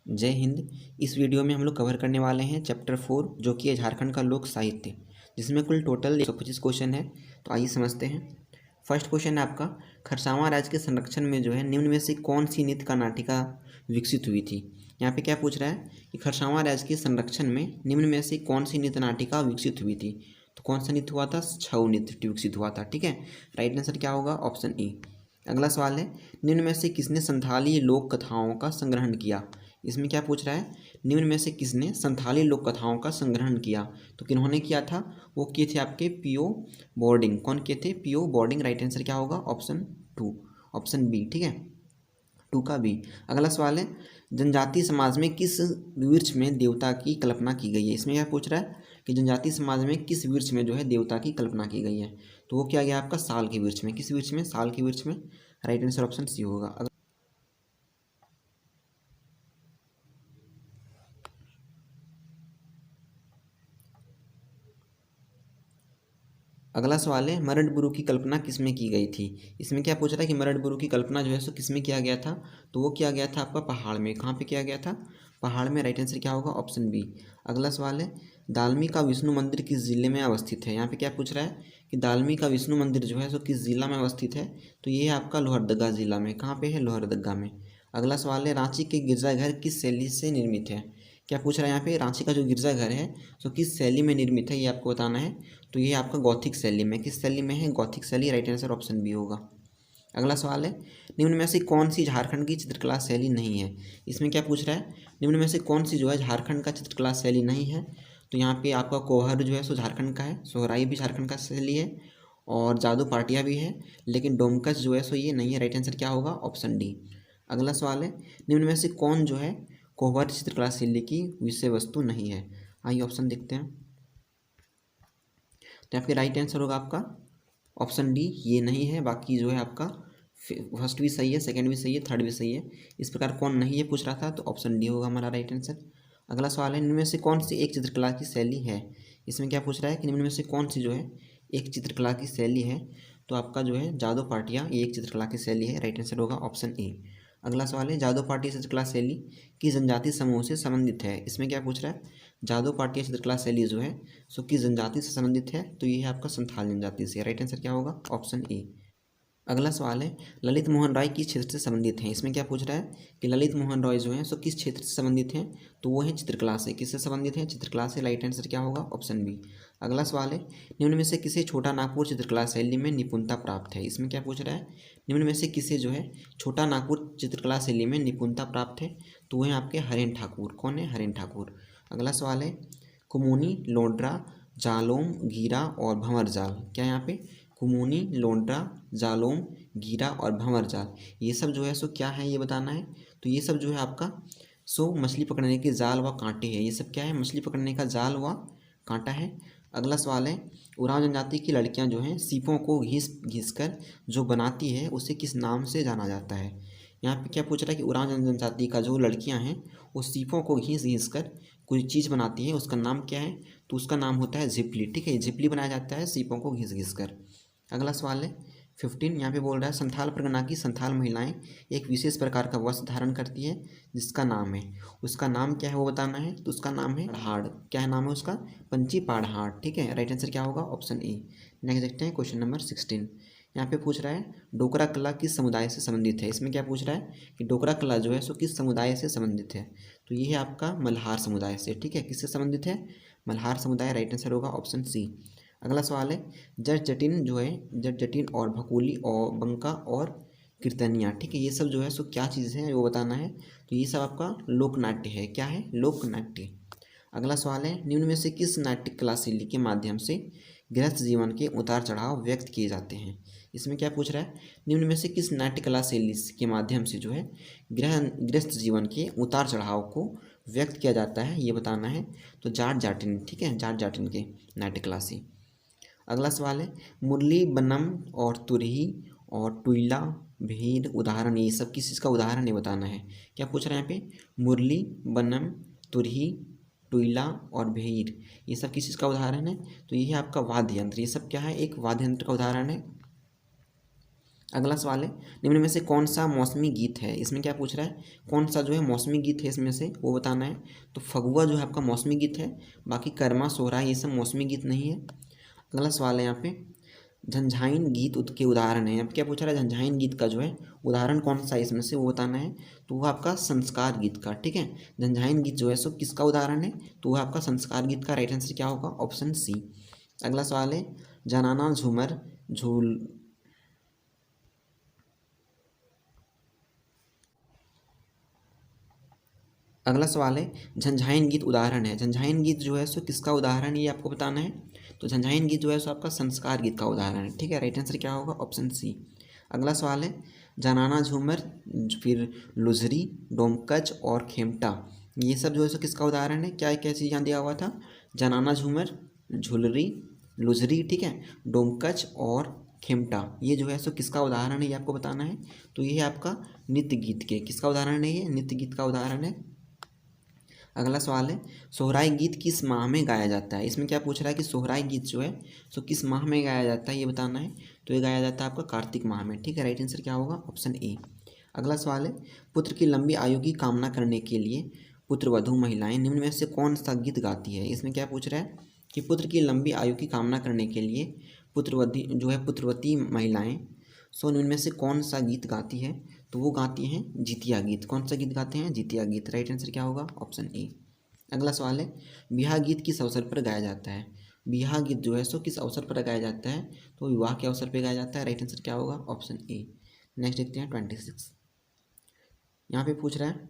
जय हिंद। इस वीडियो में हम लोग कवर करने वाले हैं चैप्टर 4 जो कि है झारखंड का लोक साहित्य, जिसमें कुल टोटल 125 क्वेश्चन है। तो आइए समझते हैं। फर्स्ट क्वेश्चन है आपका, खरसावां राज्य के संरक्षण में जो है निम्न में से कौन सी नृत्य का नाटिका विकसित हुई थी। यहाँ पे क्या पूछ रहा है कि खरसावां राज्य के संरक्षण में निम्न में से कौन सी नृत्य नाटिका विकसित हुई थी। तो कौन सा नृत्य हुआ था? छऊ नृत्य विकसित हुआ था। ठीक है, राइट आंसर क्या होगा? Option E. अगला सवाल है, निम्न में से किसने संथाली लोक कथाओं का संग्रहण किया। इसमें क्या पूछ रहा है, निम्न में से किसने संथाली लोक कथाओं का संग्रहण किया। तो किन्होंने किया था? वो किए थे आपके पीओ बोर्डिंग। कौन किए थे? PO boarding. राइट आंसर क्या होगा? Option 2, option B. ठीक है, 2 का बी। अगला सवाल है, जनजाति समाज में किस वृक्ष में देवता की कल्पना की गई है। इसमें क्या पूछ रहा है कि जनजाति समाज में किस वृक्ष में जो है देवता की कल्पना की गई है। तो वो क्या गया आपका? साल के वृक्ष में। किस वृक्ष में? साल के वृक्ष में। राइट आंसर ऑप्शन सी होगा। अगला सवाल है, मरड गुरु की कल्पना किसमें की गई थी। इसमें क्या पूछ रहा है कि मरड गुरु की कल्पना जो है सो किसमें किया गया था। तो वो किया गया था आपका पहाड़ में। कहाँ पे किया गया था? पहाड़ में। राइट आंसर क्या होगा? Option B. अगला सवाल है, दालमी का विष्णु मंदिर किस जिले में अवस्थित है। यहाँ पे क्या पूछ रहा है कि दालमी का विष्णु मंदिर जो है सो किस जिला में अवस्थित है। तो ये है आपका लोहरदगा जिला में। कहाँ पे है? लोहरदगा में। अगला सवाल है, रांची के गिरजाघर किस शैली से निर्मित है। क्या पूछ रहा है यहाँ पे? रांची का जो गिरजाघर है सो किस शैली में निर्मित है, ये आपको बताना है। तो ये आपका गौथिक शैली में। किस शैली में है? गौथिक शैली। राइट आंसर ऑप्शन बी होगा। अगला सवाल है, निम्न में से कौन सी झारखंड की चित्रकला शैली नहीं है। इसमें क्या पूछ रहा है, निम्न में से कौन सी जो है झारखंड का चित्रकला शैली नहीं है। तो यहाँ पे आपका कोहर जो है सो झारखंड का है, सोहराई भी झारखंड का शैली है, और जादू पाटिया भी है, लेकिन डोमकच जो है सो ये नहीं है। राइट आंसर क्या होगा? Option D. अगला सवाल है, निम्न में से कौन जो है कोहबर चित्रकला शैली की विषय वस्तु नहीं है। आइए ऑप्शन देखते हैं। तो यहाँ पे राइट आंसर होगा आपका ऑप्शन डी, ये नहीं है। बाकी जो है आपका फर्स्ट भी सही है, सेकंड भी सही है, थर्ड भी सही है। इस प्रकार कौन नहीं है पूछ रहा था, तो ऑप्शन डी होगा हमारा राइट आंसर। अगला सवाल है, निम्न में से कौन सी एक चित्रकला की शैली है। इसमें क्या पूछ रहा है कि निम्न में से कौन सी जो है एक चित्रकला की शैली है। तो आपका जो है जादू पाटिया ये एक चित्रकला की शैली है। राइट आंसर होगा ऑप्शन ए। अगला सवाल है, जादू पाटिया चित्रकला शैली की जनजाति समूह से संबंधित है। इसमें क्या पूछ रहा है, जादू पाटिया चित्रकला शैली जो है सो किस जनजाति से संबंधित है। तो ये है आपका संथाल जनजाति से। राइट आंसर क्या होगा? Option A. अगला सवाल है, ललित मोहन राय किस क्षेत्र से संबंधित हैं। इसमें क्या पूछ रहा है कि ललित मोहन रॉय जो हैं सो किस क्षेत्र से संबंधित हैं। तो वो हैं चित्रकला से। किससे संबंधित हैं? चित्रकला से। राइट आंसर क्या होगा? Option B. अगला सवाल है, निम्न में से किसे छोटा नागपुर चित्रकला शैली में निपुणता प्राप्त है। इसमें क्या पूछ रहा है, निम्न में से किसे जो है छोटा नागपुर चित्रकला शैली में निपुणता प्राप्त है। तो वो हैं आपके हरेन ठाकुर। कौन है? हरेन ठाकुर। अगला सवाल है, कुमुनी, लोड्रा, जालोम, गीरा और भंवर जाल। क्या यहाँ पे कुमुनी, लोड्रा, जालोम, गीरा और भंवर जाल, ये सब जो है सो क्या है ये बताना है। तो ये सब जो है आपका सो मछली पकड़ने के जाल व कांटे हैं। ये सब क्या है? मछली पकड़ने का जाल व कांटा है। अगला सवाल है, उरांव जनजाति की लड़कियां जो हैं सीपों को घिस घिस कर जो बनाती है उसे किस नाम से जाना जाता है। यहाँ पे क्या पूछ रहा है कि उरांव जनजाति का जो लड़कियां हैं वो सीपों को घिस घिस कर कोई चीज़ बनाती है, उसका नाम क्या है। तो उसका नाम होता है झिपली। ठीक है, झिपली बनाया जाता है सीपों को घिस घिस कर। अगला सवाल है 15, यहाँ पे बोल रहा है, संथाल परगना की संथाल महिलाएं एक विशेष प्रकार का वस्त्र धारण करती है जिसका नाम है। उसका नाम क्या है वो बताना है। तो उसका नाम है पहाड़। क्या है नाम है उसका? पंची पहाड़। ठीक है, राइट आंसर क्या होगा? Option A. नेक्स्ट देखते हैं क्वेश्चन नंबर 16। यहाँ पे पूछ रहा है, डोकरा कला किस समुदाय से संबंधित है। इसमें क्या पूछ रहा है कि डोकरा कला जो है सो किस समुदाय से संबंधित है। तो ये है आपका मल्हार समुदाय से। ठीक है, किससे संबंधित है? मल्हार समुदाय। राइट आंसर होगा ऑप्शन सी। अगला सवाल है, जट जटिन जो है, जट जटिन और भकूली और बंका और कीर्तनिया। ठीक है, ये सब जो है सो क्या चीज़ है वो बताना है। तो ये सब आपका लोक नाट्य है। क्या है? लोक नाट्य। अगला सवाल है, निम्न में से किस नाट्य कला शैली के माध्यम से गृहस्थ जीवन के उतार चढ़ाव व्यक्त किए जाते हैं। इसमें क्या पूछ रहा है, निम्न में से किस नाट्य कला शैली के माध्यम से जो है गृहस्थ जीवन के उतार चढ़ाव को व्यक्त किया जाता है ये बताना है। तो जाट जाटिन। ठीक है, जाट जाटिन के नाट्य कला से। अगला सवाल है, मुरली, बनम और तुरही और टुईला, भीड़ उदाहरण, ये सब किस चीज़ का उदाहरण है बताना है। क्या पूछ रहे हैं यहाँ पे? मुरली, बनम, तुरही, टुईला और भीड़, ये सब किस चीज़ का उदाहरण है। तो ये है आपका वाद्य यंत्र। ये सब क्या है? एक वाद्य यंत्र का उदाहरण है। अगला सवाल है, निम्न में से कौन सा मौसमी गीत है। इसमें क्या पूछ रहा है, कौन सा जो है मौसमी गीत है इसमें से वो बताना है। तो फगुआ जो है आपका मौसमी गीत है, बाकी कर्मा सोहरा ये सब मौसमी गीत नहीं है। अगला सवाल है यहाँ पे, झंझाइन गीत के उदाहरण है। अब क्या पूछ रहा है, झंझाइन गीत का जो है उदाहरण कौन सा है इसमें से वो बताना है। तो वो आपका संस्कार गीत का, ठीक है। झंझाइन गीत जो है सो किसका उदाहरण है, तो वह आपका संस्कार गीत का राइट आंसर क्या होगा, ऑप्शन सी। अगला सवाल है, जनाना झूमर झूल अगला सवाल है, झंझाइन गीत उदाहरण है। झंझाइन गीत जो है सो किसका उदाहरण है ये आपको बताना है। तो झंझाइन गीत जो है सो आपका संस्कार गीत का उदाहरण है, ठीक है। राइट आंसर क्या होगा, ऑप्शन सी। अगला सवाल है, जनाना झूमर, फिर लुझरी, डोमकच और खेमटा, ये सब जो है सो किसका उदाहरण है। क्या क्या चीज़ यहाँ दिया हुआ था, जनाना झूमर, झुलरी, लुझरी, ठीक है, डोमकच और खेमटा, ये जो है सो किसका उदाहरण है ये आपको बताना है। तो ये है आपका नृत्य गीत के, किसका उदाहरण है, ये नृत्य गीत का उदाहरण है। अगला सवाल है, सोहराई गीत किस माह में गाया जाता है। इसमें क्या पूछ रहा है कि सोहराई गीत जो है सो किस माह में गाया जाता है ये बताना है। तो ये गाया जाता है आपका कार्तिक माह में, ठीक है। राइट आंसर क्या होगा, ऑप्शन ए। अगला सवाल है, पुत्र की लंबी आयु की कामना करने के लिए पुत्रवधू महिलाएं निम्न में से कौन सा गीत गाती है। इसमें क्या पूछ रहा है कि पुत्र की लंबी आयु की कामना करने के लिए पुत्रवती महिलाएं सो निम्न में से कौन सा गीत गाती है। तो वो गाती हैं जितिया गीत। कौन सा गीत गाते हैं, जितिया गीत। राइट आंसर क्या होगा, ऑप्शन ए। अगला सवाल है, बियाह गीत किस अवसर पर गाया जाता है। बियाह गीत जो है सो किस अवसर पर गाया जाता है, तो विवाह के अवसर पर गाया जाता है। राइट आंसर क्या होगा, ऑप्शन ए। नेक्स्ट देखते हैं 26। यहाँ पे पूछ रहा है,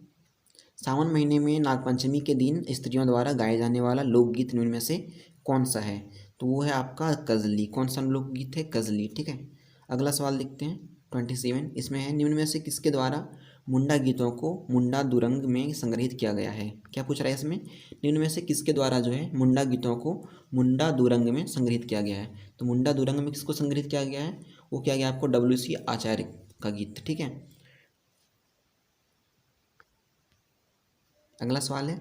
सावन महीने में नागपंचमी के दिन स्त्रियों द्वारा गाए जाने वाला लोकगीत निम्न में से कौन सा है। तो वो है आपका कजली। कौन सा लोकगीत है, कजली, ठीक है। अगला सवाल देखते हैं 27। इसमें है, निम्न में से किसके द्वारा मुंडा गीतों को मुंडा दुरंग में संग्रहित किया गया है। क्या पूछ रहा है इसमें, निम्न में से किसके द्वारा जो है मुंडा गीतों को मुंडा दुरंग में संग्रहित किया गया है। तो मुंडा दुरंग में किसको संग्रहित किया गया है, वो किया गया आपको WC आचार्य का गीत, ठीक है। अगला सवाल है,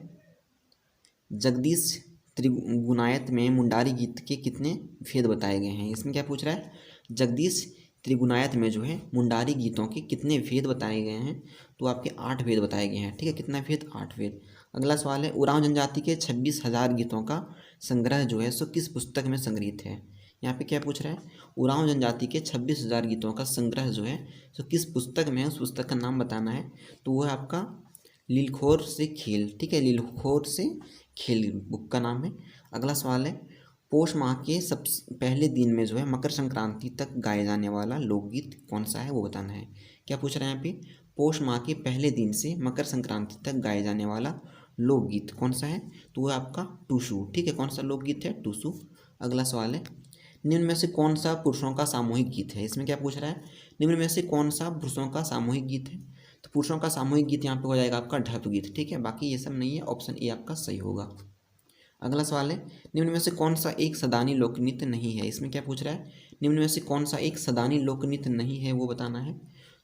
जगदीश त्रिगुणायत में मुंडारी गीत के कितने भेद बताए गए हैं। इसमें क्या पूछ रहा है, जगदीश त्रिगुणायत में जो है मुंडारी गीतों के कितने भेद बताए गए हैं। तो आपके 8 भेद बताए गए हैं, ठीक है। कितना भेद, 8 भेद। अगला सवाल है, उरांव जनजाति के 26,000 गीतों का संग्रह जो है सो किस पुस्तक में संग्रहित है। यहाँ पे क्या पूछ रहा है, उरांव जनजाति के 26,000 गीतों का संग्रह जो है सो किस पुस्तक में है, उस पुस्तक का नाम बताना है। तो वो है आपका लीलखोर से खेल, ठीक है, लीलखोर से खेल बुक का नाम है। अगला सवाल है, पौष माह के सब पहले दिन में जो है मकर संक्रांति तक गाए जाने वाला लोकगीत कौन सा है वो बताना है। क्या पूछ रहे हैं यहाँ पे, पौष माह के पहले दिन से मकर संक्रांति तक गाए जाने वाला लोकगीत कौन सा है। तो वो आपका टूसू, ठीक है। कौन सा लोकगीत है, टूसू। अगला सवाल है, निम्न में से कौन सा पुरुषों का सामूहिक गीत है। इसमें क्या पूछ रहा है, निम्न में से कौन सा पुरुषों का सामूहिक गीत है। तो पुरुषों का सामूहिक गीत यहाँ पे हो जाएगा आपका ढप गीत, ठीक है। बाकी ये सब नहीं है, ऑप्शन ए आपका सही होगा। अगला सवाल है, निम्न में से कौन सा एक सदानी लोकनृत्य नहीं है। इसमें क्या पूछ रहा है, निम्न में से कौन सा एक सदानी लोकनृत्य नहीं है वो बताना है।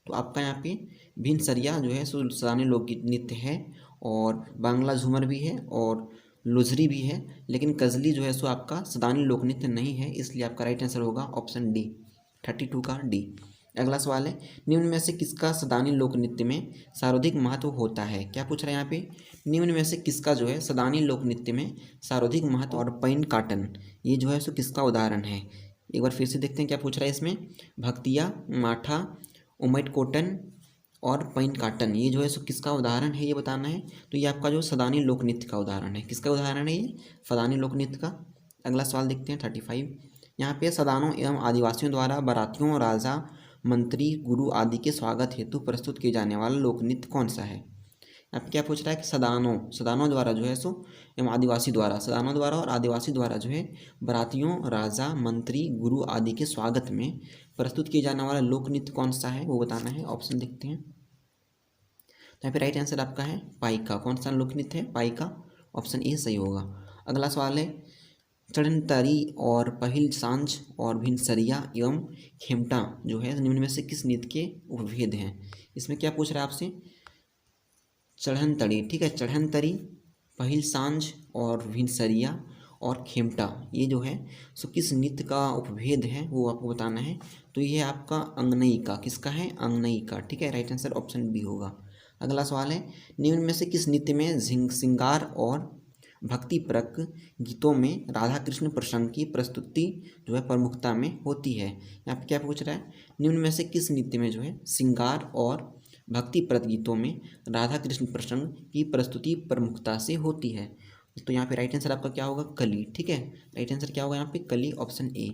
तो आपका यहाँ पे भिनसरिया जो है सो सदानी लोक नृत्य है, और बांग्ला झूमर भी है, और लुझरी भी है, लेकिन कजली जो है सो आपका सदानी लोक नृत्य नहीं है, इसलिए आपका राइट आंसर होगा ऑप्शन डी, 32 का डी। अगला सवाल है, निम्न में से किसका सदानी लोक नृत्य में सर्वाधिक महत्व होता है। क्या पूछ रहा है यहाँ पे, निम्न में से किसका जो है सदानी लोक नृत्य में सर्वाधिक महत्व। और पैन काटन, ये जो है सो किसका उदाहरण है। एक बार फिर से देखते हैं क्या पूछ रहा है इसमें, भक्तिया, माठा, उमैट कोटन और पैन काटन, ये जो है सो किसका उदाहरण है ये बताना है। तो ये आपका जो सदानी लोक नृत्य का उदाहरण है। किसका उदाहरण है ये, सदानी लोक नृत्य का। अगला सवाल देखते हैं 35। यहाँ पे सदानों एवं आदिवासियों द्वारा बारातियों, राजा, मंत्री, गुरु आदि के स्वागत हेतु प्रस्तुत किए जाने वाला लोक नृत्य कौन सा है। यहाँ पे क्या पूछ रहा है कि सदानों द्वारा जो है सो एवं आदिवासी द्वारा, सदानों द्वारा और आदिवासी द्वारा जो है बारातियों, राजा, मंत्री, गुरु आदि के स्वागत में प्रस्तुत किए जाने वाला लोक नृत्य कौन सा है वो बताना है। ऑप्शन देखते हैं, तो यहाँ पे राइट आंसर आपका है पाइका। कौन सा लोक नृत्य है, पाइका। ऑप्शन ए सही होगा। अगला सवाल है, चढ़नतरी और पहिल सांझ और भिनसरिया एवं खेमटा जो है निम्न में से किस नृत्य के उपभेद हैं। इसमें क्या पूछ रहा है आपसे, चढ़नतरी, ठीक है, चढ़नतरी, पहिल सांझ और भिनसरिया और खेमटा, ये जो है सो किस नृत्य का उपभेद है वो आपको बताना है। तो ये आपका अंगनई का, किसका है, अंगनई का, ठीक है। राइट आंसर ऑप्शन बी होगा। अगला सवाल है, निम्न में से किस नृत्य में श्रृंगार और भक्तिपरक गीतों में राधा कृष्ण प्रसंग की प्रस्तुति जो है प्रमुखता में होती है। यहाँ पे क्या पूछ रहा है, निम्न में से किस नृत्य में जो है श्रृंगार और भक्तिप्रद गीतों में राधा कृष्ण प्रसंग की प्रस्तुति प्रमुखता से होती है। तो यहाँ पे राइट आंसर आपका क्या होगा, कली, ठीक है। राइट आंसर क्या होगा यहाँ पे, कली, ऑप्शन ए।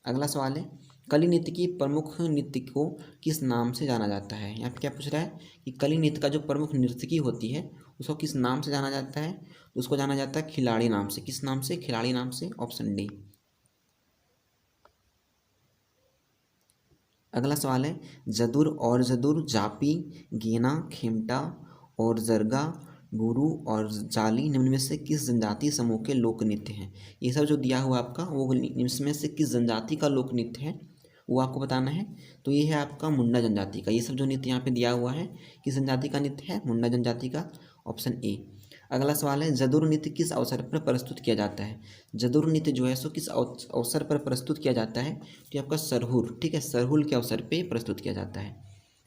अगला सवाल है, कली नृत्य की प्रमुख नृत्य को किस नाम से जाना जाता है। यहाँ पे क्या पूछ रहा है कि कली नृत्य का जो प्रमुख नर्तकी होती है उसको किस नाम से जाना जाता है। तो उसको जाना जाता है खिलाड़ी नाम से। किस नाम से, खिलाड़ी नाम से, ऑप्शन डी। अगला सवाल है, जदुर और जदुर, जापी, गेना, खेमटा और जरगा, गुरु और जाली निम्न में से किस जनजातीय समूह के लोक नृत्य हैं। ये सब जो दिया हुआ आपका वो निम्न में से किस जनजाति का लोक नृत्य है वो आपको बताना है। तो ये है आपका मुंडा जनजाति का। ये सब जो नृत्य यहाँ पे दिया हुआ है किस जनजाति का नृत्य है, मुंडा जनजाति का, ऑप्शन ए। अगला सवाल है, जदुर नृत्य किस अवसर पर प्रस्तुत किया जाता है। जदुर नृत्य जो है सो किस अवसर पर प्रस्तुत किया जाता है। तो आपका सरहुल, ठीक है, सरहुल के अवसर पे प्रस्तुत किया जाता है।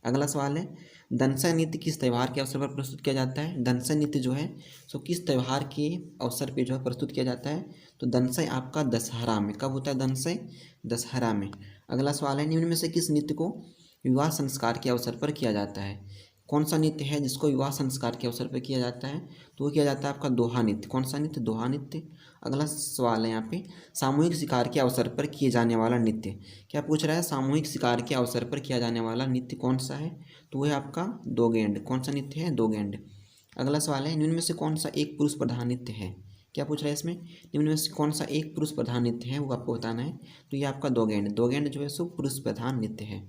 अगला सवाल है, दंसा नृत्य किस त्यौहार के अवसर पर प्रस्तुत किया जाता है। दंसा नृत्य जो है सो किस त्यौहार के अवसर पे जो है प्रस्तुत किया जाता है। तो दंसा आपका दशहरा में, कब होता है दंसा, दशहरा में। अगला सवाल है, निम्न में से किस नृत्य को विवाह संस्कार के अवसर पर किया जाता है। कौन सा नृत्य है जिसको विवाह संस्कार के अवसर पर किया जाता है। तो वो किया जाता है आपका दोहा नृत्य। कौन सा नृत्य, दोहा नृत्य। अगला सवाल है यहाँ पे, सामूहिक शिकार के अवसर पर किए जाने वाला नृत्य। क्या पूछ रहा है, सामूहिक शिकार के अवसर पर किया जाने वाला नृत्य कौन सा है। तो वो है आपका दोगेंड। कौन सा नृत्य है, दोगेंड। अगला सवाल है, निम्न में से कौन सा एक पुरुष प्रधान नृत्य है। क्या पूछ रहा है इसमें, निम्न में से कौन सा एक पुरुष प्रधान नृत्य है वो आपको बताना है। तो ये आपका दोगेंड, दोगेंड जो है सो पुरुष प्रधान नृत्य है।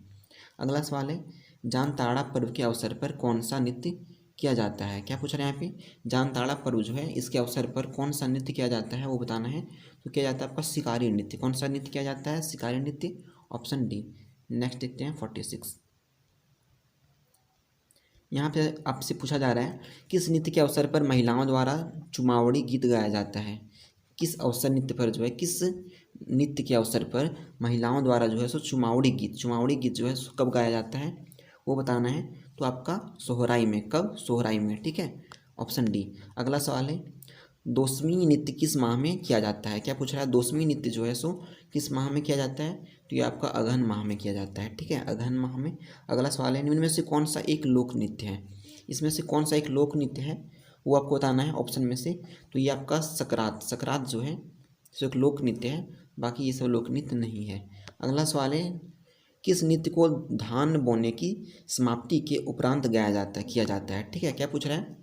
अगला सवाल है, जामताड़ा पर्व के अवसर पर कौन सा नृत्य किया जाता है। क्या पूछ रहे हैं यहाँ पे, जामताड़ा पर्व जो है इसके अवसर पर कौन सा नृत्य किया जाता है वो बताना है। तो किया जाता है आपका शिकारी नृत्य। कौन सा नृत्य किया जाता है, शिकारी नृत्य, ऑप्शन डी। नेक्स्ट देखते हैं 46। यहाँ पे आपसे पूछा जा रहा है, किस नृत्य के अवसर पर महिलाओं द्वारा चुमावड़ी गीत गाया जाता है। किस अवसर नृत्य पर जो है, किस नृत्य के अवसर पर महिलाओं द्वारा जो है सो चुमावड़ी गीत जो है कब गाया जाता है वो बताना है। तो आपका सोहराई में, कब, सोहराई में, ठीक है, ऑप्शन डी। अगला सवाल है, दोस्मी नृत्य किस माह में किया जाता है। क्या पूछ रहा है, दोस्मी नृत्य जो है सो किस माह में किया जाता है। तो ये आपका अगहन माह में किया जाता है, ठीक है, अगहन माह में। अगला सवाल है, निम्न में से कौन सा एक लोक नृत्य है। इसमें से कौन सा एक लोक नृत्य है वो आपको बताना है ऑप्शन में से। तो ये आपका सकरात, सकरात जो है सो एक लोक नृत्य है, बाकी ये सब लोक नृत्य नहीं है। अगला सवाल है, किस नृत्य को धान बोने की समाप्ति के उपरांत गाया जाता है, किया जाता है, ठीक है। क्या पूछ रहा है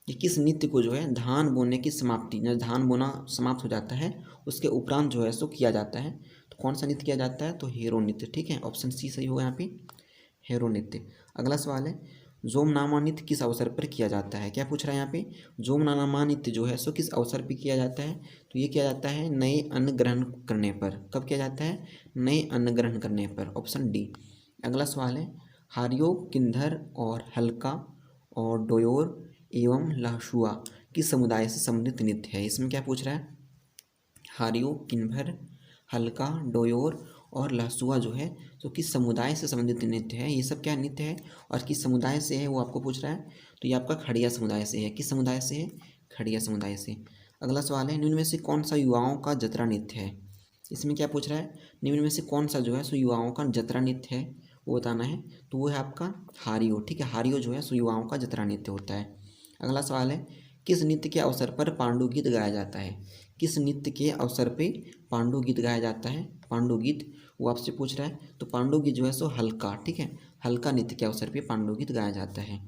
कि किस नृत्य को जो है धान बोने की समाप्ति, जब धान बोना समाप्त हो जाता है उसके उपरांत जो है सो किया जाता है। तो कौन सा नृत्य किया जाता है, तो हेरो नृत्य, ठीक है, ऑप्शन सी सही होगा यहाँ पे, हेरो नृत्य। अगला सवाल है, जोमनामा नृत्य किस अवसर पर किया जाता है। क्या पूछ रहा है यहाँ पे, जोमनामा नृत्य जो है सो किस अवसर पर किया जाता है। तो ये किया जाता है नए अन्न ग्रहण करने पर। कब किया जाता है, नए अन्न ग्रहण करने पर, ऑप्शन डी। अगला सवाल है, हारियो, किन्नर और हल्का और डोयोर एवं लहसुआ किस समुदाय से संबंधित नृत्य है। इसमें क्या पूछ रहा है, हारियो, किन्नर, हल्का, डोयोर और लहसुआ जो है तो किस समुदाय से संबंधित नृत्य है। ये सब क्या नृत्य है और किस समुदाय से है वो आपको पूछ रहा है। तो ये आपका खड़िया समुदाय से है। किस समुदाय से है, खड़िया समुदाय से। अगला सवाल है, निम्न में से कौन सा युवाओं का जतरा नृत्य है। इसमें क्या पूछ रहा है, निम्न में से कौन सा जो है सो युवाओं का जतरा नृत्य है वो बताना है। तो वो है आपका हारियो, ठीक है, हारियो जो है सो युवाओं का जतरा नृत्य होता है। अगला सवाल है, किस नृत्य के अवसर पर पांडु गीत गाया जाता है। किस नृत्य के अवसर पे पांडु गीत गाया जाता है, पांडु गीत वो आपसे पूछ रहा है। तो पांडु गीत जो है सो हल्का, ठीक है, हल्का नृत्य के अवसर पे पांडु गीत गाया जाता है।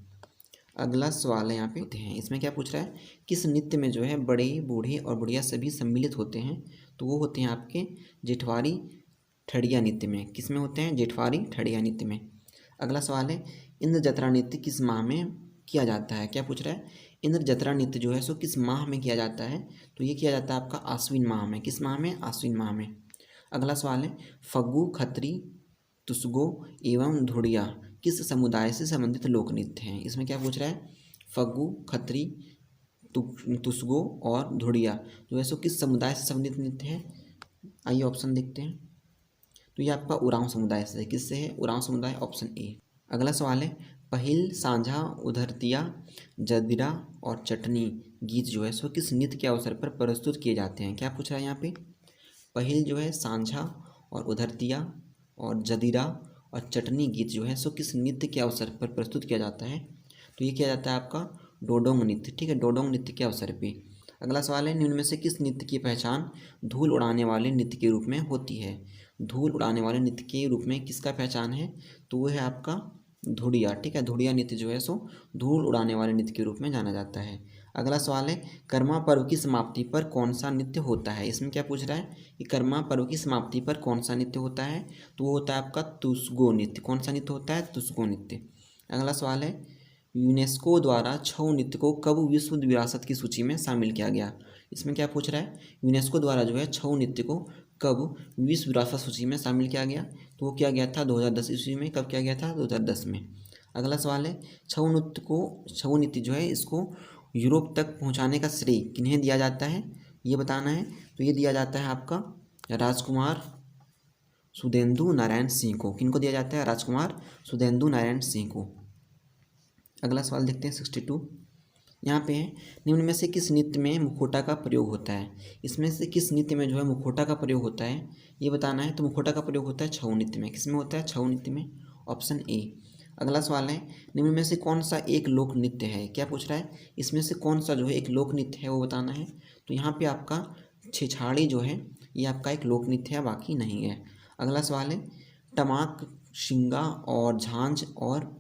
अगला सवाल है यहाँ पे होते हैं, इसमें क्या पूछ रहा है, किस नृत्य में जो है बड़े, बूढ़े और बुढ़िया सभी सम्मिलित होते हैं। तो वो होते हैं आपके जेठवारी ठड़िया नृत्य में। किस में होते हैं, जेठवारी ठड़िया नृत्य में। अगला सवाल है, इंद्र जतरा नृत्य किस माह में किया जाता है। क्या पूछ रहा है, इंद्र जतरा नृत्य जो है सो किस माह में किया जाता है। तो ये किया जाता है आपका आश्विन माह में। किस माह में, आश्विन माह में। अगला सवाल है, फग्गू, खत्री, तुसगो एवं धुड़िया किस समुदाय से संबंधित लोक नृत्य हैं। इसमें क्या पूछ रहा है, फग्गू, खत्री, तुसगो और धुड़िया जो है सो किस समुदाय से संबंधित नृत्य है। आइए ऑप्शन देखते हैं। तो ये आपका उरांव समुदाय से है। किससे है? उरांव समुदाय, ऑप्शन ए। अगला सवाल है, पहिल, सांझा, उधरतिया, जदिरा और चटनी गीत जो है सो किस नृत्य के अवसर पर प्रस्तुत किए जाते हैं। क्या पूछ रहा है यहाँ पे? पहिल जो है, सांझा और उधरतिया और जदिरा और चटनी गीत जो है सो किस नृत्य के अवसर पर प्रस्तुत किया जाता है। तो ये किया जाता है आपका डोडोंग नृत्य। ठीक है, डोडोंग नृत्य के अवसर पे। अगला सवाल है, निम्न में से किस नृत्य की पहचान धूल उड़ाने वाले नृत्य के रूप में होती है। धूल उड़ाने वाले नृत्य के रूप में किसका पहचान है? तो वो है आपका धुड़िया। ठीक है, धुड़िया नृत्य जो है सो धूल उड़ाने वाले नृत्य के रूप में जाना जाता है। अगला सवाल है, कर्मा पर्व की समाप्ति पर कौन सा नृत्य होता है। इसमें क्या पूछ रहा है कि कर्मा पर्व की समाप्ति पर कौन सा नृत्य होता है। तो वो होता है आपका तुसगो नृत्य। कौन सा नृत्य होता है? तुसगो नृत्य। अगला सवाल है, यूनेस्को द्वारा छऊ नृत्य को कब विश्व विरासत की सूची में शामिल किया गया। इसमें क्या पूछ रहा है? यूनेस्को द्वारा जो है छऊ नृत्य को कब विश्व विरासत सूची में शामिल किया गया। तो वो किया गया था 2010 ईस्वी में। कब किया गया था? 2010 में। अगला सवाल है, छऊ नृत्य जो है इसको यूरोप तक पहुंचाने का श्रेय किन्हें दिया जाता है, ये बताना है। तो ये दिया जाता है आपका राजकुमार सुधेंदु नारायण सिंह को। किनको दिया जाता है? राजकुमार सुधेंदु नारायण सिंह को। अगला सवाल देखते हैं 62। यहाँ पे है, निम्न में से किस नृत्य में मुखौटा का प्रयोग होता है। इसमें से किस नृत्य में जो है मुखौटा का प्रयोग होता है, ये बताना है। तो मुखौटा का प्रयोग होता है छऊ नृत्य में। किस में होता है? छऊ नृत्य में, ऑप्शन ए। अगला सवाल है, निम्न में से कौन सा एक लोक नृत्य है। क्या पूछ रहा है? इसमें से कौन सा जो है एक लोक नृत्य है वो बताना है। तो यहाँ पे आपका छेछाड़ी जो है ये आपका एक लोक नृत्य है, बाकी नहीं है। अगला सवाल है, टमाक, शिंगा और झांझ और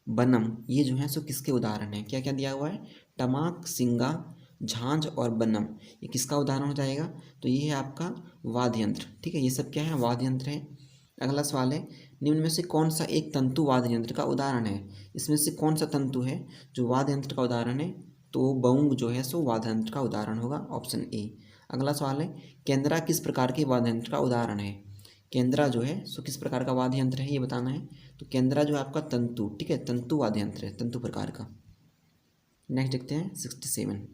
बनम ये जो है सो किसके उदाहरण हैं। क्या क्या दिया हुआ है? टमाक, सिंगा, झांझ और बनम ये किसका उदाहरण हो जाएगा। तो ये है आपका वाद्य यंत्र। ठीक है, ये सब क्या है? वाद्य यंत्र है। अगला सवाल है, निम्न में से कौन सा एक तंतु वाद्य यंत्र का उदाहरण है। इसमें से कौन सा तंतु है जो वाद्य यंत्र का उदाहरण है। तो बउंग जो है सो वाद्य यंत्र का उदाहरण होगा, ऑप्शन ए। अगला सवाल है, केंद्रा किस प्रकार के वाद्य यंत्र का उदाहरण है। केंद्रा जो है सो किस प्रकार का वाद्य यंत्र है, ये बताना है। तो केंद्रा जो है आपका तंतु, ठीक है, तंतु वाद्य यंत्र है, तंतु प्रकार का। नेक्स्ट देखते हैं 67।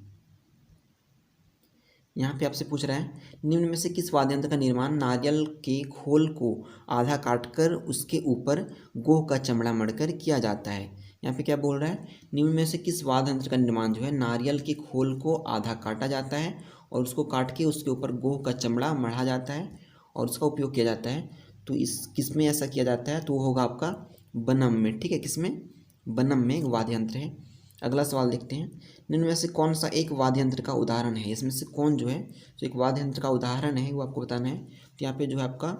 यहाँ पे आपसे पूछ रहा है, निम्न में से किस वाद्य यंत्र का निर्माण नारियल के खोल को आधा काटकर उसके ऊपर गोह का चमड़ा मढ़कर किया जाता है। यहाँ पे क्या बोल रहा है? निम्न में से किस वाद्य यंत्र का निर्माण जो है नारियल के खोल को आधा काटा जाता है और उसको काट के उसके ऊपर गोह का चमड़ा मढ़ा जाता है और उसका उपयोग किया जाता है। तो इस किस में ऐसा किया जाता है? तो वो होगा आपका बनम में। ठीक है, किसमें? बनम में एक वाद्य यंत्र है। अगला सवाल देखते हैं, निम्न में से कौन सा एक वाद्य यंत्र का उदाहरण है। इसमें से कौन जो है जो एक वाद्य यंत्र का उदाहरण है वो आपको बताना है। तो यहाँ पे जो है आपका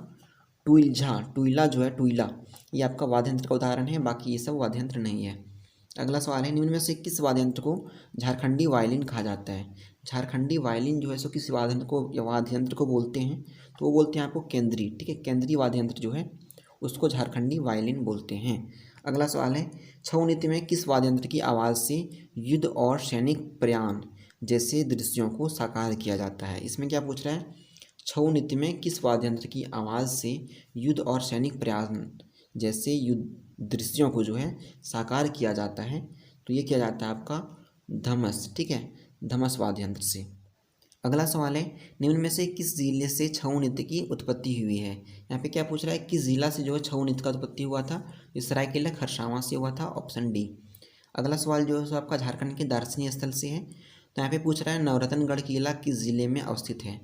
टुइलझा, टुइला जो है, टुइला ये आपका वाद्य यंत्र का उदाहरण है, बाकी ये सब वाद्य यंत्र नहीं है। अगला सवाल है, निम्न में से किस वाद्य यंत्र को झारखंडी वायलिन कहा जाता है। झारखंडी वायलिन जो है सो किस वाद्य यंत्र को या वाद्य यंत्र को बोलते हैं। तो वो बोलते हैं आपको केंद्रीय। ठीक है, केंद्रीय वाद्य यंत्र जो है उसको झारखंडी वायलिन बोलते हैं। अगला सवाल है, छऊ नृत्य में किस वाद्य यंत्र की आवाज़ से युद्ध और सैनिक प्रयाण जैसे दृश्यों को साकार किया जाता है। इसमें क्या पूछ रहा है? छऊ नृत्य में किस वाद्य यंत्र की आवाज़ से युद्ध और सैनिक प्रयाण जैसे युद्ध दृश्यों को जो है साकार किया जाता है। तो ये किया जाता है आपका धमस। ठीक है, धमस वाद्य यंत्र से। अगला सवाल है, निम्न में से किस जिले से छऊ नृत्य की उत्पत्ति हुई है। यहाँ पे क्या पूछ रहा है? किस जिला से जो है छऊ नृत्य का उत्पत्ति हुआ था। ये सरायकेला खरसावां से हुआ था, ऑप्शन डी। अगला सवाल जो है सो आपका झारखंड के दार्शनिक स्थल से है। तो यहाँ पे पूछ रहा है, नवरत्नगढ़ किला किस जिले में अवस्थित है।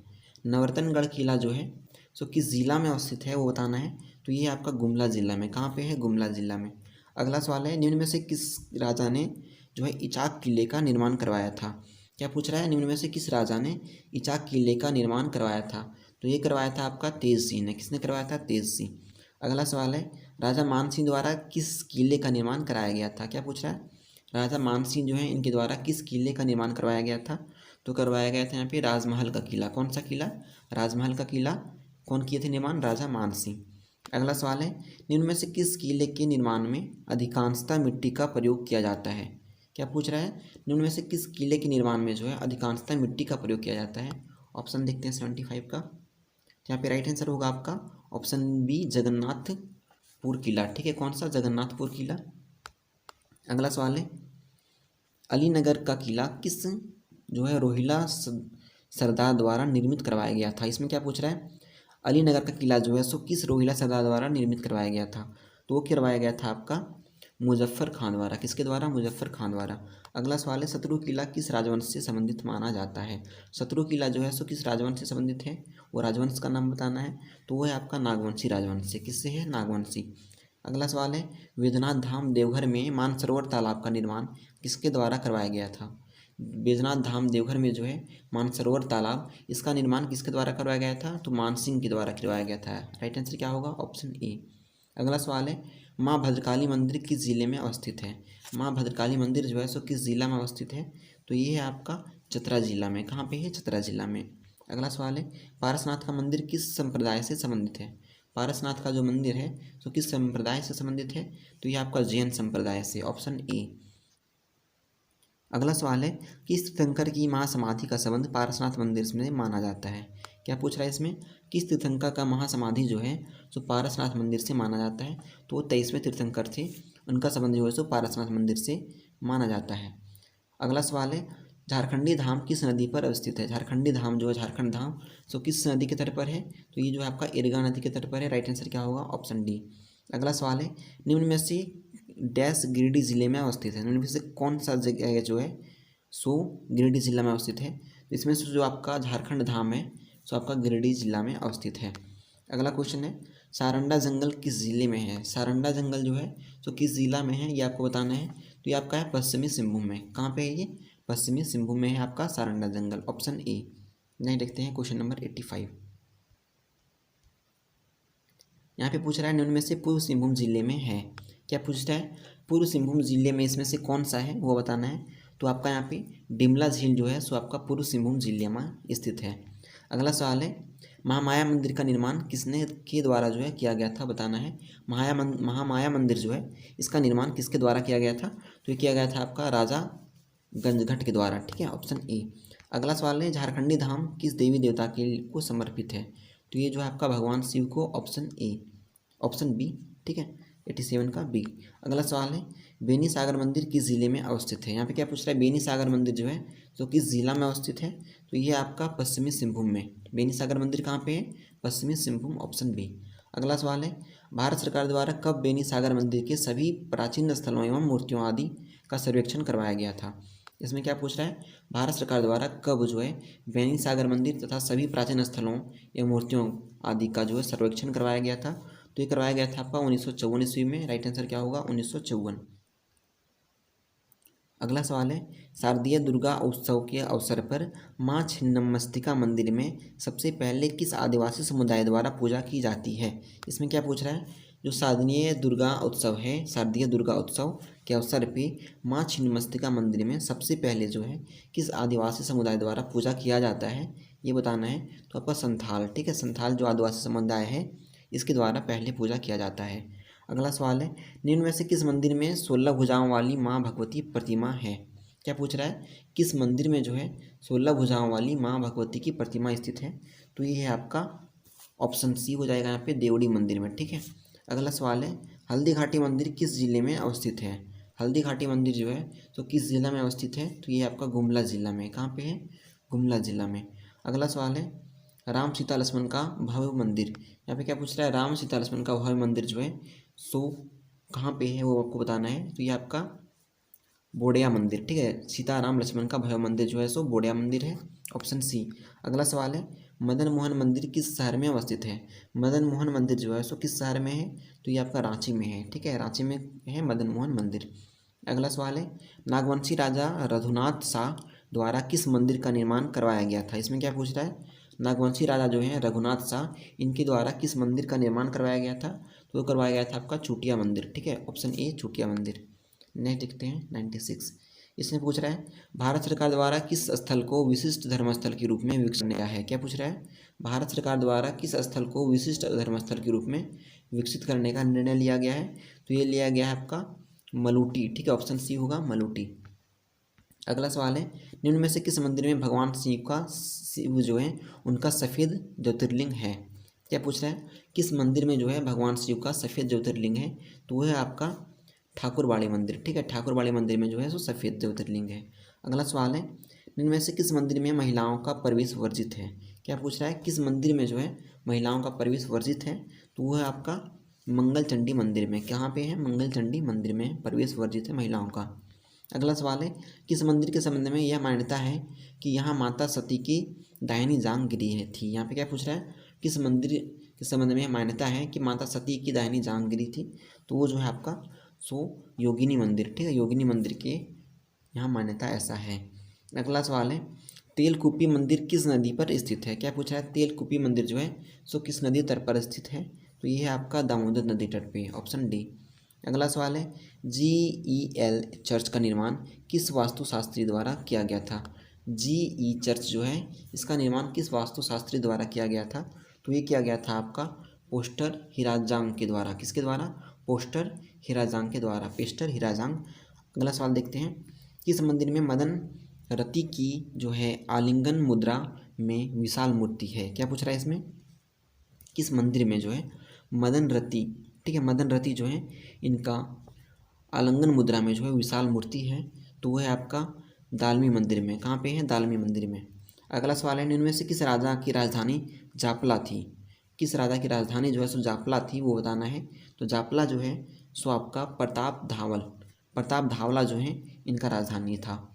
नवरत्नगढ़ किला जो है सो किस जिला में अवस्थित है वो बताना है। तो ये आपका गुमला जिला में। कहाँ पे है? गुमला जिला में। अगला सवाल है, निम्न में से किस राजा ने जो है इचाक किले का निर्माण करवाया था। क्या पूछ रहा है? निम्न में से किस राजा ने इचाक किले का निर्माण करवाया था। तो ये करवाया था आपका तेज सिंह ने। किसने करवाया था? तेज सिंह। अगला सवाल है, राजा मान सिंह द्वारा किस किले का निर्माण कराया गया था। क्या पूछ रहा है? राजा मान सिंह जो है इनके द्वारा किस किले का निर्माण करवाया गया था। तो करवाया गया था यहाँ पे राजमहल का किला। कौन सा किला? राजमहल का किला। कौन किए थे निर्माण? राजा मान सिंह। अगला सवाल है, निम्न में से किस किले के निर्माण में अधिकांशतः मिट्टी का प्रयोग किया जाता है। क्या पूछ रहा है? निम्न में से किस किले के निर्माण में जो है अधिकांशतः मिट्टी का प्रयोग किया जाता है। ऑप्शन देखते हैं 75 का। तो यहाँ पे राइट आंसर होगा आपका ऑप्शन बी, जगन्नाथपुर किला। ठीक है, कौन सा? जगन्नाथपुर किला। अगला सवाल है, अलीनगर का किला किस जो है रोहिला सरदार द्वारा निर्मित करवाया गया था। इसमें क्या पूछ रहा है, अलीनगर का किला जो है सो किस रोहिला सरदार द्वारा निर्मित करवाया गया था, तो वो करवाया गया था आपका मुजफ्फर खान द्वारा। किसके द्वारा, मुजफ्फर खान द्वारा। अगला सवाल है, शत्रु किला किस राजवंश से संबंधित माना जाता है। शत्रु किला जो है सो किस राजवंश से संबंधित है, वो राजवंश का नाम बताना है, तो वो है आपका नागवंशी राजवंश से। किससे है, नागवंशी। अगला सवाल है, बैजनाथ धाम देवघर में मानसरोवर तालाब का निर्माण किसके द्वारा करवाया गया था। बैजनाथ धाम देवघर में जो है मानसरोवर तालाब, इसका निर्माण किसके द्वारा करवाया गया था, तो मानसिंह के द्वारा करवाया गया था। राइट आंसर क्या होगा, ऑप्शन ए। अगला सवाल है, माँ भद्रकाली मंदिर किस जिले में अवस्थित है। माँ भद्रकाली मंदिर जो है सो किस जिला में अवस्थित है, तो ये है आपका चतरा जिला में। कहाँ पे है, चतरा जिला में। अगला सवाल है, पारसनाथ का मंदिर किस संप्रदाय से संबंधित है। पारसनाथ का जो मंदिर है तो किस संप्रदाय से संबंधित है, तो ये आपका जैन संप्रदाय से। Option A. अगला सवाल है, किस तीर्थंकर की महासमाधि का संबंध पारसनाथ मंदिर से माना जाता है। क्या पूछ रहा है इसमें, किस तीर्थंकर का महासमाधि जो है सो पारसनाथ मंदिर से माना जाता है, तो वो 23वें तीर्थंकर थे, उनका संबंध जो है सो पारसनाथ मंदिर से माना जाता है। अगला सवाल है, झारखंडी धाम किस नदी पर अवस्थित है। झारखंडी धाम जो है, झारखंड धाम सो किस नदी के तट पर है, तो ये जो है आपका इरगा नदी के तट पर है। राइट आंसर क्या होगा, ऑप्शन डी। अगला सवाल है, निम्न में से डैश गिरिडीह जिले में अवस्थित है। निम्न में से कौन सा जगह जो है सो गिरिडीह जिला में अवस्थित है, तो इसमें से जो आपका झारखंड धाम है सो आपका गिरिडीह जिला में अवस्थित है। अगला क्वेश्चन है, सारंडा जंगल किस जिले में है। सारंडा जंगल जो है तो किस जिला में है, ये आपको बताना है, तो ये आपका है पश्चिमी सिंहभूम में। कहाँ पे है ये, पश्चिमी सिंहभूम में है आपका सारंडा जंगल। Option A. नहीं, देखते हैं क्वेश्चन नंबर 85। यहाँ पे पूछ रहा है, निम्न में से पूर्व सिंहभूम जिले में है। क्या पूछ रहा है, पूर्व सिंहभूम जिले में इसमें से कौन सा है वो बताना है, तो आपका यहाँ पे डिमला झील जो है सो आपका पूर्व सिंहभूम जिले में स्थित है। अगला सवाल है, महामाया मंदिर का निर्माण किसने के द्वारा जो है किया गया था, बताना है। महामाया मंदिर जो है इसका निर्माण किसके द्वारा किया गया था, तो ये किया गया था आपका राजा गंजघट के द्वारा। ठीक है, ऑप्शन ए। अगला सवाल है, झारखंडी धाम किस देवी देवता के को समर्पित है, तो ये जो है आपका भगवान शिव को। Option A. Option B. ठीक है, 87 का बी। अगला सवाल है, बेनी सागर मंदिर किस जिले में अवस्थित है। यहाँ पे क्या पूछ रहा है, बेनी सागर मंदिर जो है तो किस जिला में अवस्थित है, तो ये आपका पश्चिमी सिंहभूम में। बेनी सागर मंदिर कहाँ पे है, पश्चिमी सिंहभूम। Option B. अगला सवाल है, भारत सरकार द्वारा कब बेनी सागर मंदिर के सभी प्राचीन स्थलों एवं मूर्तियों आदि का सर्वेक्षण करवाया गया था। इसमें क्या पूछ रहा है, भारत सरकार द्वारा कब जो है बेनी सागर मंदिर तथा सभी प्राचीन स्थलों एवं मूर्तियों आदि का जो है सर्वेक्षण करवाया गया था, तो ये करवाया गया था आपका 1954 ईस्वी में। राइट आंसर क्या होगा, 1954। अगला सवाल है, शारदीय दुर्गा उत्सव के अवसर पर माँ छिन्नमस्तिका मंदिर में सबसे पहले किस आदिवासी समुदाय द्वारा पूजा की जाती है। इसमें क्या पूछ रहा है, जो शारदीय दुर्गा उत्सव है, शारदीय दुर्गा उत्सव के अवसर पे माँ छिन्नमस्तिका मंदिर में सबसे पहले जो है किस आदिवासी समुदाय द्वारा पूजा किया जाता है, ये बताना है। तो आपका संथाल। ठीक है, संथाल जो आदिवासी समुदाय है इसके द्वारा पहले पूजा किया जाता है। अगला सवाल है, निम्न में से किस मंदिर में 16 भुजाओं वाली माँ भगवती प्रतिमा है। क्या पूछ रहा है, किस मंदिर में जो है 16 भुजाओं वाली माँ भगवती की प्रतिमा स्थित है, तो ये है आपका ऑप्शन सी हो जाएगा यहाँ पे, देवड़ी मंदिर में। ठीक है। अगला सवाल है, हल्दी घाटी मंदिर किस जिले में अवस्थित है। हल्दी घाटी मंदिर जो है तो किस जिला में अवस्थित है, तो ये आपका गुमला जिला में। कहाँ पे है, गुमला जिला में। अगला सवाल है, राम सीता लक्ष्मण का भव्य मंदिर। यहाँ पे क्या पूछ रहा है, राम सीता लक्ष्मण का भव्य मंदिर जो है सो कहाँ पे है वो आपको बताना है, तो ये आपका बोडिया मंदिर। ठीक है, सीताराम लक्ष्मण का भव्य मंदिर जो है सो बोडिया मंदिर है। Option C. अगला सवाल है, मदन मोहन मंदिर किस शहर में अवस्थित है। मदन मोहन मंदिर जो है सो किस शहर में है, तो ये आपका रांची में है। ठीक है, रांची में है मदन मोहन मंदिर। अगला सवाल है, नागवंशी राजा रघुनाथ शाह द्वारा किस मंदिर का निर्माण करवाया गया था। इसमें क्या पूछ रहा है, नागवंशी राजा जो है रघुनाथ शाह, इनके द्वारा किस मंदिर का निर्माण करवाया गया था, तो वो करवाया गया था आपका चूटिया मंदिर। ठीक है, ऑप्शन ए चूटिया मंदिर। नेक्स्ट देखते हैं 96। इसमें पूछ रहा है, भारत सरकार द्वारा किस स्थल को विशिष्ट धर्मस्थल के रूप में विकसित करने का है। क्या पूछ रहा है, भारत सरकार द्वारा किस स्थल को विशिष्ट धर्मस्थल के रूप में विकसित करने का निर्णय लिया गया है, तो ये लिया गया है आपका मलूटी। ठीक है, ऑप्शन सी होगा मलूटी। अगला सवाल है, निम्न में से किस मंदिर में भगवान शिव जो है उनका सफ़ेद ज्योतिर्लिंग है। क्या पूछ रहा है, किस मंदिर में जो है भगवान शिव का सफ़ेद ज्योतिर्लिंग है, तो वह है आपका ठाकुरबाड़ी मंदिर। ठीक है, ठाकुरबाड़ी मंदिर में जो है सो सफ़ेद ज्योतिर्लिंग है। अगला सवाल है, इनमें से किस मंदिर में महिलाओं का प्रवेश वर्जित है? क्या पूछ रहा है, किस मंदिर में जो है महिलाओं का प्रवेश वर्जित है? तो वो है आपका मंगल चंडी मंदिर में। कहाँ पे है? मंगल चंडी मंदिर में प्रवेश वर्जित है महिलाओं का। अगला सवाल है, किस मंदिर के संबंध में यह मान्यता है कि यहाँ माता सती की दाहिनी जांघ गिरी है थी? यहाँ पे क्या पूछ रहा है, किस मंदिर के संबंध में यह मान्यता है कि माता सती की दाहिनी जांघ गिरी थी? तो वो जो है आपका योगिनी मंदिर, ठीक है, योगिनी मंदिर के यहाँ मान्यता ऐसा है। अगला सवाल है, तेलकुपी मंदिर किस नदी पर स्थित है? क्या पूछा है, तेलकुपी मंदिर जो है किस नदी तट पर स्थित है? तो ये है आपका दामोदर नदी तट पे, ऑप्शन डी। अगला सवाल है, GEL चर्च का निर्माण किस वास्तुशास्त्री द्वारा किया गया था? GE चर्च जो है इसका निर्माण किस वास्तुशास्त्री द्वारा किया गया था? तो ये किया गया था आपका पोस्टर हिराजांग के द्वारा। किसके द्वारा? पोस्टर हिराजांग के द्वारा, पेस्टर हिराजांग। अगला सवाल देखते हैं, किस मंदिर में मदन रति की जो है आलिंगन मुद्रा में विशाल मूर्ति है? क्या पूछ रहा है इसमें, किस मंदिर में जो है मदन रति, ठीक है, मदन रति जो है इनका आलिंगन मुद्रा में जो है विशाल मूर्ति है? तो वह है आपका दालमी मंदिर में। कहाँ पे है? दालमी मंदिर में। अगला सवाल है, इनमें से किस राजा की राजधानी जापला थी? किस राजा की राजधानी जो है जापला थी, वो बताना है। तो जापला जो है आपका प्रताप धावला जो है इनका राजधानी था।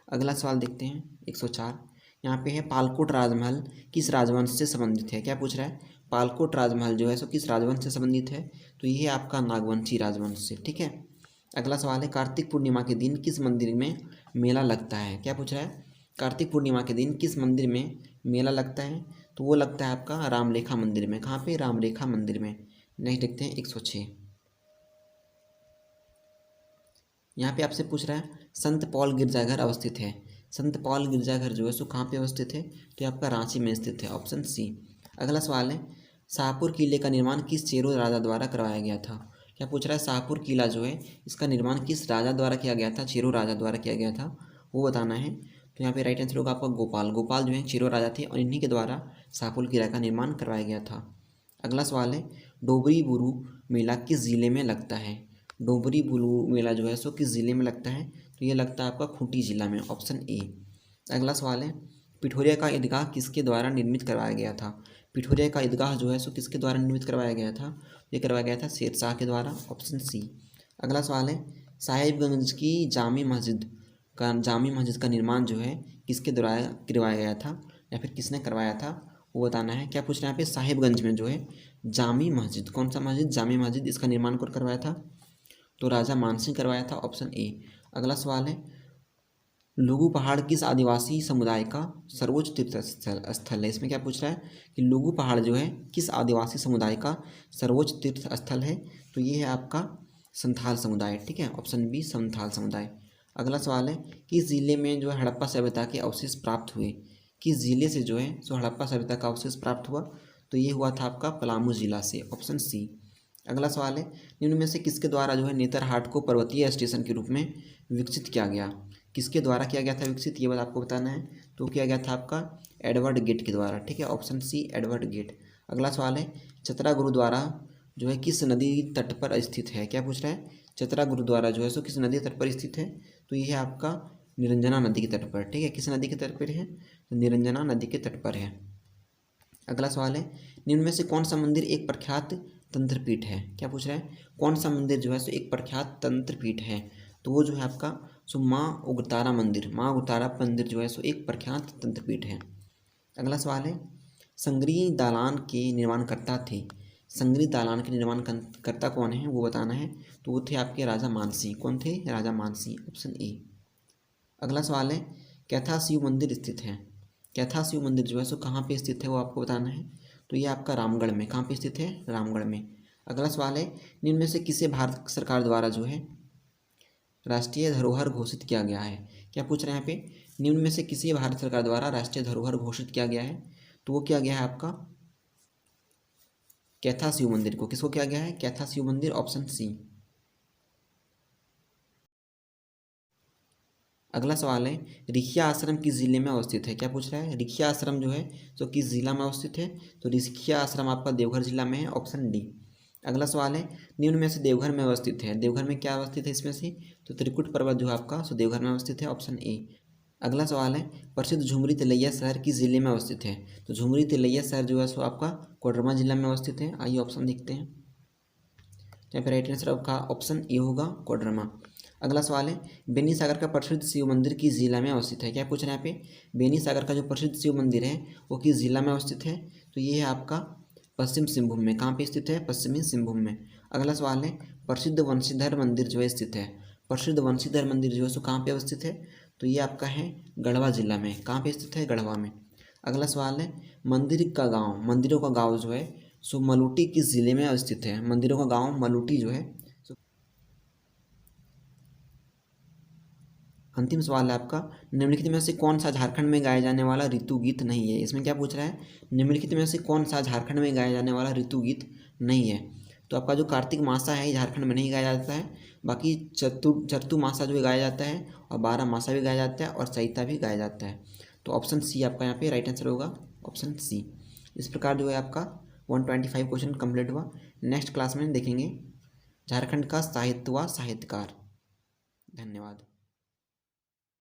अगला सवाल देखते हैं 104। यहाँ पे है, पालकोट राजमहल किस राजवंश से संबंधित है? क्या पूछ रहा है, पालकोट राजमहल जो है किस राजवंश से संबंधित है? तो ये है आपका नागवंशी राजवंश से, ठीक है। अगला सवाल है, कार्तिक पूर्णिमा के दिन किस मंदिर में मेला लगता है? क्या पूछ रहा है, कार्तिक पूर्णिमा के दिन किस मंदिर में मेला लगता है? तो वो लगता है आपका रामरेखा मंदिर में। कहाँ पे? रामरेखा मंदिर में। नेक्स्ट देखते हैं 106। यहाँ पे आपसे पूछ रहा है, संत पॉल गिरजाघर अवस्थित है। संत पॉल गिरजाघर जो है कहाँ पे अवस्थित है? तो आपका रांची में स्थित है, ऑप्शन सी। अगला सवाल है, शाहपुर किले का निर्माण किस चेरो राजा द्वारा करवाया गया था? क्या पूछ रहा है, शाहपुर किला जो है इसका निर्माण किस राजा द्वारा किया गया था? चेरो राजा द्वारा किया गया था, वो बताना है। तो यहाँ पे राइट आंसर होगा आपका गोपाल जो है चेरो राजा थे और इन्हीं के द्वारा शाहपुर किला का निर्माण करवाया गया था। अगला सवाल है, डोबरी बुरू मेला किस जिले में लगता है? डोबरी बुरू मेला जो है किस ज़िले में लगता है? तो ये लगता है आपका खूंटी जिला में, ऑप्शन ए। अगला सवाल है, पिठोरिया का ईदगाह किसके द्वारा निर्मित करवाया गया था? पिठोरिया का ईदगाह जो है किसके द्वारा निर्मित करवाया गया था? ये करवाया गया था शेरशाह के द्वारा, ऑप्शन सी। अगला सवाल है, साहिबगंज की जामी मस्जिद का निर्माण जो है किसके द्वारा करवाया गया था या फिर किसने करवाया था, वो बताना है। क्या पूछ रहे हैं यहाँ पे, साहिबगंज में जो है जामी मस्जिद, कौन सा मस्जिद? जामी मस्जिद, इसका निर्माण कौन करवाया था? तो राजा मानसिंह करवाया था, ऑप्शन ए। अगला सवाल है, लुगु पहाड़ किस आदिवासी समुदाय का सर्वोच्च तीर्थ स्थल है? इसमें क्या पूछ रहा है कि लुगु पहाड़ जो है किस आदिवासी समुदाय का सर्वोच्च तीर्थ स्थल है? तो ये है आपका संथाल समुदाय, ठीक है, ऑप्शन बी संथाल समुदाय। अगला सवाल है, किस जिले में जो है हड़प्पा सभ्यता के अवशेष प्राप्त हुए? किस जिले से जो है हड़प्पा सभ्यता का अवशेष प्राप्त हुआ? तो ये हुआ था आपका पलामू जिला से, ऑप्शन सी। अगला सवाल है, निम्न में से किसके द्वारा जो है नेतरहाट को पर्वतीय स्टेशन के रूप में विकसित किया गया? किसके द्वारा किया गया था विकसित, ये बात आपको बताना है। तो किया गया था आपका एडवर्ड गेट के द्वारा, ठीक है, ऑप्शन सी एडवर्ड गेट। अगला सवाल है, चतरा गुरुद्वारा जो है किस नदी तट पर स्थित है? क्या पूछ रहा है, चतरा गुरुद्वारा जो है किस नदी तट पर स्थित है? तो ये है आपका निरंजना नदी के तट पर, ठीक है, किस नदी के तट पर है? तो निरंजना नदी के तट पर है। अगला सवाल है, निम्न में से कौन सा मंदिर एक प्रख्यात तंत्रपीठ है? क्या पूछ रहा है, कौन सा मंदिर जो है एक प्रख्यात तंत्रपीठ है? तो वो जो है आपका माँ उग्रतारा मंदिर, माँ उग्रतारा मंदिर जो है एक प्रख्यात तंत्रपीठ है। अगला सवाल है, संगरी दालान के निर्माणकर्ता थे। संगरी दालान के निर्माणकर्ता कौन है, वो बताना है। तो वो थे आपके राजा मानसिंह। कौन थे? राजा मानसिंह, ऑप्शन ए। अगला सवाल है, कैथा शिव मंदिर स्थित है। कैथा शिव मंदिर जो है कहाँ पे स्थित है, वो आपको बताना है। तो ये आपका रामगढ़ में। कहाँ पे स्थित है? रामगढ़ में। अगला सवाल है, निम्न में से किसे भारत सरकार द्वारा जो है राष्ट्रीय धरोहर घोषित किया गया है? क्या पूछ रहे हैं यहाँ पे, निम्न में से किसी भारत सरकार द्वारा राष्ट्रीय धरोहर घोषित किया गया है? तो वो किया गया है आपका कैथा शिव मंदिर को। किसको किया गया है? कैथा शिव मंदिर, ऑप्शन सी। अगला सवाल है, रिखिया आश्रम किस जिले में अवस्थित है? क्या पूछ रहा है, रिखिया आश्रम जो है किस जिला में अवस्थित है? तो रिखिया आश्रम आपका देवघर जिला में है, ऑप्शन डी। अगला सवाल है, निम्न में से देवघर में अवस्थित है। देवघर में क्या अवस्थित है इसमें से? तो त्रिकुट पर्वत जो है आपका देवघर में अवस्थित है, ऑप्शन ए। अगला सवाल है प्रसिद्ध झुमरी तिलैया शहर किस जिले में अवस्थित है। तो झुमरी तिलैया शहर जो है सो आपका कोडरमा जिला में अवस्थित है। आइए ऑप्शन देखते हैं। यहाँ पे राइट आंसर आपका ऑप्शन ए होगा, कोडरमा। अगला सवाल है बेनी सागर का प्रसिद्ध शिव मंदिर किस जिला में अवस्थित है। क्या पूछ रहे हैं यहाँ पे, बेनी सागर का जो प्रसिद्ध शिव मंदिर है वो किस जिला में अवस्थित है। तो ये है आपका पश्चिम सिंहभूम में। कहाँ पे स्थित है, पश्चिमी सिंहभूम में। अगला सवाल है प्रसिद्ध वंशीधर मंदिर जो है स्थित है। प्रसिद्ध वंशीधर मंदिर जो है सो कहाँ पे अवस्थित है। तो ये आपका है गढ़वा जिला में। कहाँ पे स्थित है, गढ़वा में। अगला सवाल है मंदिर का गाँव, मंदिरों का गाँव जो है सो मलूटी किस जिले में स्थित है। मंदिरों का गाँव मलूटी जो है। अंतिम सवाल है आपका निम्नलिखित में से कौन सा झारखंड में गाया जाने वाला ऋतु गीत नहीं है। इसमें क्या पूछ रहा है, निम्नलिखित में से कौन सा झारखंड में गाया जाने वाला ऋतु गीत नहीं है। तो आपका जो कार्तिक मासा है ये झारखंड में नहीं गाया जाता है। बाकी चतु मासा जो है गाया जाता है, और 12 मासा भी गाया जाता है, और सहिता भी गाया जाता है। तो ऑप्शन सी आपका यहाँ पे राइट आंसर होगा, ऑप्शन सी। इस प्रकार जो है आपका 125 क्वेश्चन कंप्लीट हुआ। नेक्स्ट क्लास में देखेंगे झारखंड का साहित्य व साहित्यकार। धन्यवाद।